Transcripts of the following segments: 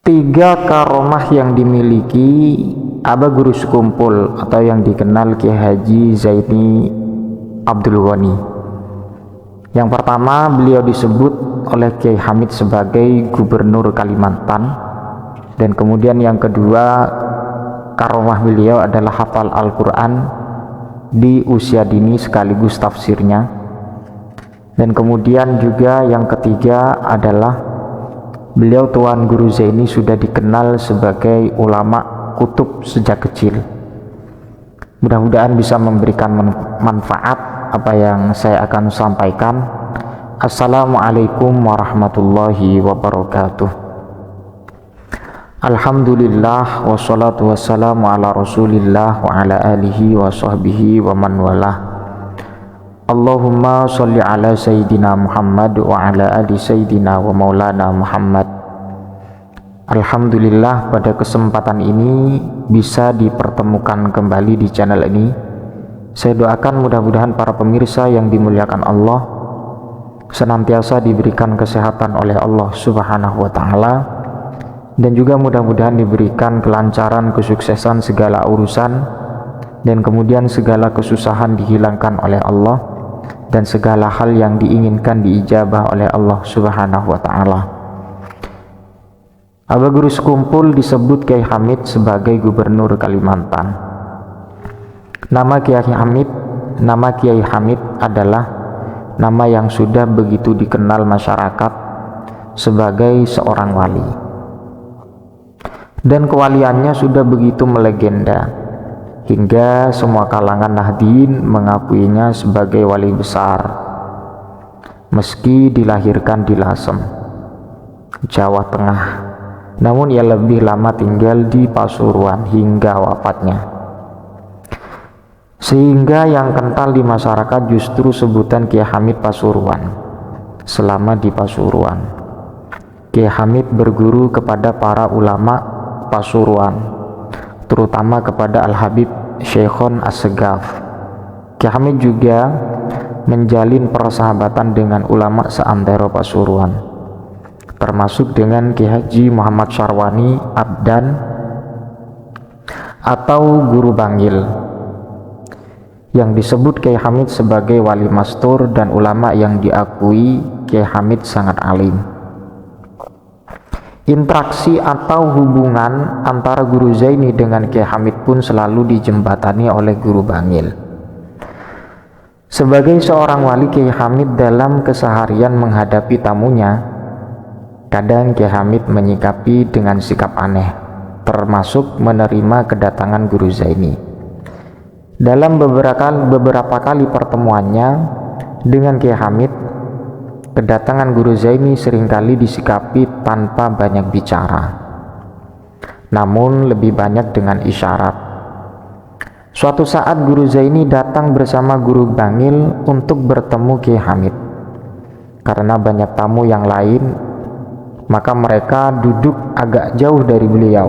Tiga karomah yang dimiliki Aba Guru Sekumpul atau yang dikenal Kiai Haji Zaini Abdul Ghani. Yang pertama, beliau disebut oleh Kiai Hamid sebagai Gubernur Kalimantan. Dan kemudian yang kedua, karomah beliau adalah hafal Al-Quran di usia dini sekaligus tafsirnya. Dan kemudian juga yang ketiga adalah beliau Tuan Guru Zaini sudah dikenal sebagai ulama kutub sejak kecil. Mudah-mudahan bisa memberikan manfaat apa yang saya akan sampaikan. Assalamualaikum warahmatullahi wabarakatuh. Alhamdulillah wassalatu wassalamu ala rasulillah wa ala alihi wa sahbihi wa man walah. Allahumma sholli ala sayyidina Muhammad wa ala ali sayyidina wa maulana Muhammad. Alhamdulillah pada kesempatan ini bisa dipertemukan kembali di channel ini. Saya doakan mudah-mudahan para pemirsa yang dimuliakan Allah senantiasa diberikan kesehatan oleh Allah Subhanahu wa taala, dan juga mudah-mudahan diberikan kelancaran, kesuksesan segala urusan, dan kemudian segala kesusahan dihilangkan oleh Allah, dan segala hal yang diinginkan diijabah oleh Allah Subhanahu wa taala. Aba Guru Sekumpul disebut Kiai Hamid sebagai Gubernur Kalimantan. Nama Kiai Hamid adalah nama yang sudah begitu dikenal masyarakat sebagai seorang wali. Dan kewaliannya sudah begitu melegenda hingga semua kalangan Nahdien mengakuinya sebagai wali besar, meski dilahirkan di Lasem, Jawa Tengah, namun ia lebih lama tinggal di Pasuruan hingga wafatnya, sehingga yang kental di masyarakat justru sebutan Kiai Hamid Pasuruan. Selama di Pasuruan, Kiai Hamid berguru kepada para ulama Pasuruan, terutama kepada Al-Habib Syekhon As-Segaf. Kiai Hamid juga menjalin persahabatan dengan ulama seantero Pasuruan, termasuk dengan Kiai Haji Muhammad Syarwani Abdan atau Guru Bangil, yang disebut Kiai Hamid sebagai wali mastur dan ulama yang diakui Kiai Hamid sangat alim. Interaksi atau hubungan antara Guru Zaini dengan Kiai Hamid pun selalu dijembatani oleh Guru Bangil. Sebagai seorang wali, Kiai Hamid dalam keseharian menghadapi tamunya, kadang Kiai Hamid menyikapi dengan sikap aneh, termasuk menerima kedatangan Guru Zaini. Dalam beberapa kali pertemuannya dengan Kiai Hamid, kedatangan Guru Zaini seringkali disikapi tanpa banyak bicara, namun lebih banyak dengan isyarat. Suatu saat Guru Zaini datang bersama Guru Bangil untuk bertemu Kiai Hamid. Karena banyak tamu yang lain, maka mereka duduk agak jauh dari beliau.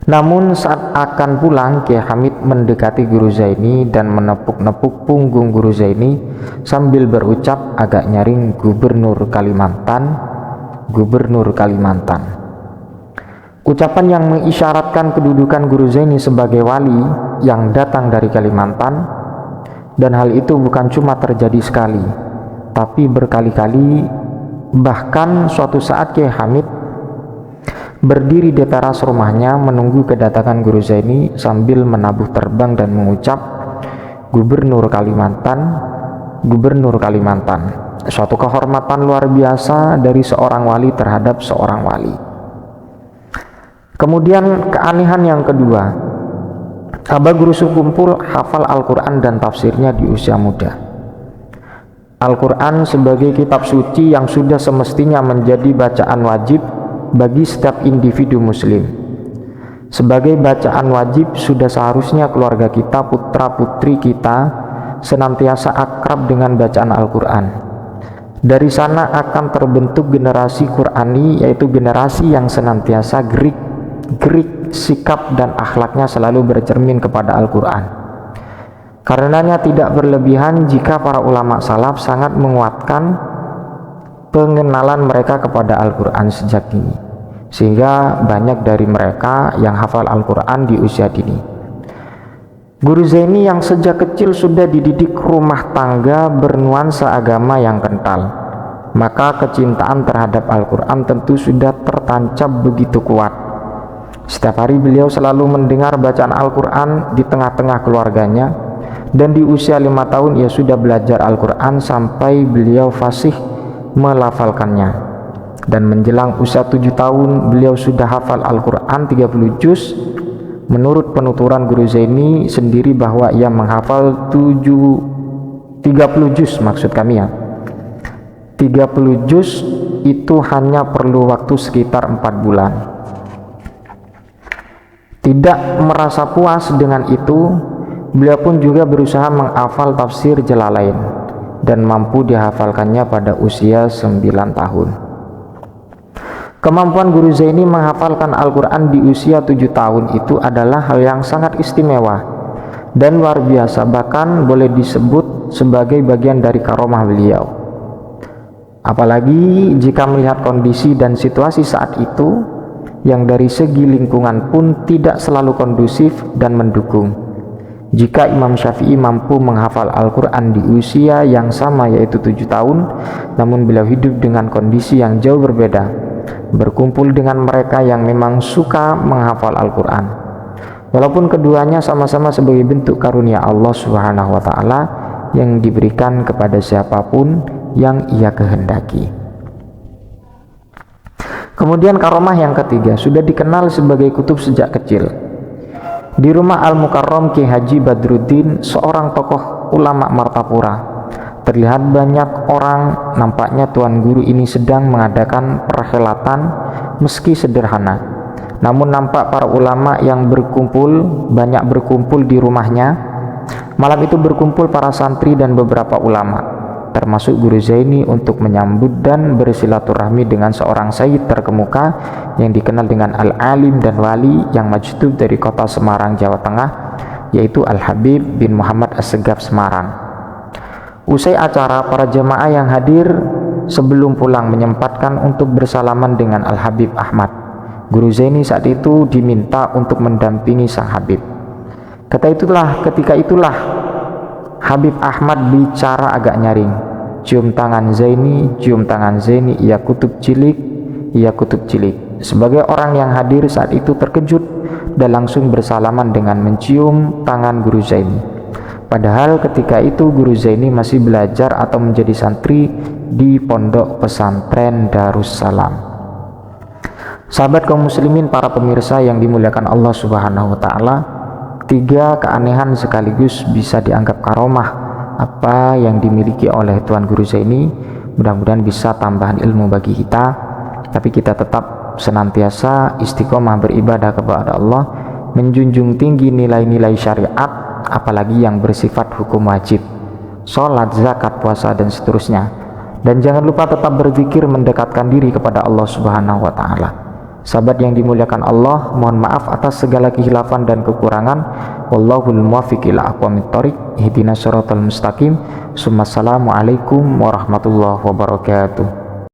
Namun saat akan pulang, Kiai Hamid mendekati Guru Zaini dan menepuk-nepuk punggung Guru Zaini sambil berucap agak nyaring, Gubernur Kalimantan, Gubernur Kalimantan. Ucapan yang mengisyaratkan kedudukan Guru Zaini sebagai wali yang datang dari Kalimantan, dan hal itu bukan cuma terjadi sekali, tapi berkali-kali. Bahkan suatu saat Kiai Hamid berdiri di teras rumahnya menunggu kedatangan Guru Zaini sambil menabuh terbang dan mengucap, Gubernur Kalimantan, Gubernur Kalimantan. Suatu kehormatan luar biasa dari seorang wali terhadap seorang wali. Kemudian keanehan yang kedua, Aba Guru Sekumpul hafal Al-Quran dan tafsirnya di usia muda. Al-Quran sebagai kitab suci yang sudah semestinya menjadi bacaan wajib bagi setiap individu muslim. Sebagai bacaan wajib, sudah seharusnya keluarga kita, putra putri kita senantiasa akrab dengan bacaan Al-Quran. Dari sana akan terbentuk generasi Qurani, yaitu generasi yang senantiasa gerik sikap dan akhlaknya selalu bercermin kepada Al-Quran. Karenanya tidak berlebihan jika para ulama salaf sangat menguatkan pengenalan mereka kepada Al-Quran sejak dini. sehingga banyak dari mereka yang hafal Al-Quran di usia dini. Guru Zaini yang sejak kecil sudah dididik rumah tangga bernuansa agama yang kental, maka kecintaan terhadap Al-Quran tentu sudah tertancap begitu kuat. Setiap hari beliau selalu mendengar bacaan Al-Quran di tengah-tengah keluarganya, dan di usia 5 tahun ia sudah belajar Al-Quran sampai beliau fasih melafalkannya. Dan menjelang usia 7 tahun beliau sudah hafal Al-Quran 30 juz. Menurut penuturan Guru Zaini sendiri bahwa ia menghafal 30 juz, maksud kami ya, 30 juz itu hanya perlu waktu sekitar 4 bulan. Tidak merasa puas dengan itu, beliau pun juga berusaha menghafal tafsir Jalalain dan mampu dihafalkannya pada usia 9 tahun. Kemampuan Guru Zaini menghafalkan Al-Quran di usia 7 tahun itu adalah hal yang sangat istimewa dan luar biasa, bahkan boleh disebut sebagai bagian dari karomah beliau. Apalagi jika melihat kondisi dan situasi saat itu yang dari segi lingkungan pun tidak selalu kondusif dan mendukung. Jika Imam Syafi'i mampu menghafal Al-Quran di usia yang sama yaitu 7 tahun, namun beliau hidup dengan kondisi yang jauh berbeda, berkumpul dengan mereka yang memang suka menghafal Al-Quran. Walaupun keduanya sama-sama sebagai bentuk karunia Allah Subhanahu wa Ta'ala yang diberikan kepada siapapun yang ia kehendaki. Kemudian karomah yang ketiga, sudah dikenal sebagai kutub sejak kecil. Di rumah Al-Mukarram Ki Haji Badruddin, seorang tokoh ulama Martapura, terlihat banyak orang. Nampaknya Tuan Guru ini sedang mengadakan perhelatan meski sederhana. Namun nampak para ulama yang banyak berkumpul di rumahnya. Malam itu berkumpul para santri dan beberapa ulama, termasuk Guru Zaini, untuk menyambut dan bersilaturahmi dengan seorang sayyid terkemuka yang dikenal dengan Al-Alim dan Wali yang majdub dari kota Semarang, Jawa Tengah, yaitu Al-Habib bin Muhammad As-Segaf Semarang. Usai acara, para jemaah yang hadir sebelum pulang menyempatkan untuk bersalaman dengan Al-Habib Ahmad. Guru Zaini saat itu diminta untuk mendampingi sang Habib. Ketika itulah Habib Ahmad bicara agak nyaring. Cium tangan Zaini, cium tangan Zaini, ia kutub cilik, ia kutub cilik. Sebagai orang yang hadir saat itu terkejut dan langsung bersalaman dengan mencium tangan Guru Zaini. Padahal ketika itu Guru Zaini masih belajar atau menjadi santri di Pondok Pesantren Darussalam. Sahabat kaum muslimin, para pemirsa yang dimuliakan Allah Subhanahu wa Ta'ala, 3 keanehan sekaligus bisa dianggap karomah apa yang dimiliki oleh Tuan Guru Zaini. Mudah-mudahan bisa tambahan ilmu bagi kita, tapi kita tetap senantiasa istiqomah beribadah kepada Allah, menjunjung tinggi nilai-nilai syariat, apalagi yang bersifat hukum wajib, sholat, zakat, puasa, dan seterusnya. Dan jangan lupa tetap berzikir mendekatkan diri kepada Allah Subhanahu wa Ta'ala. Sahabat yang dimuliakan Allah, mohon maaf atas segala kehilafan dan kekurangan. Wallahul muwaffiq ila aqwamit thoriq. Ihdinas siratal mustaqim. Assalamualaikum warahmatullahi wabarakatuh.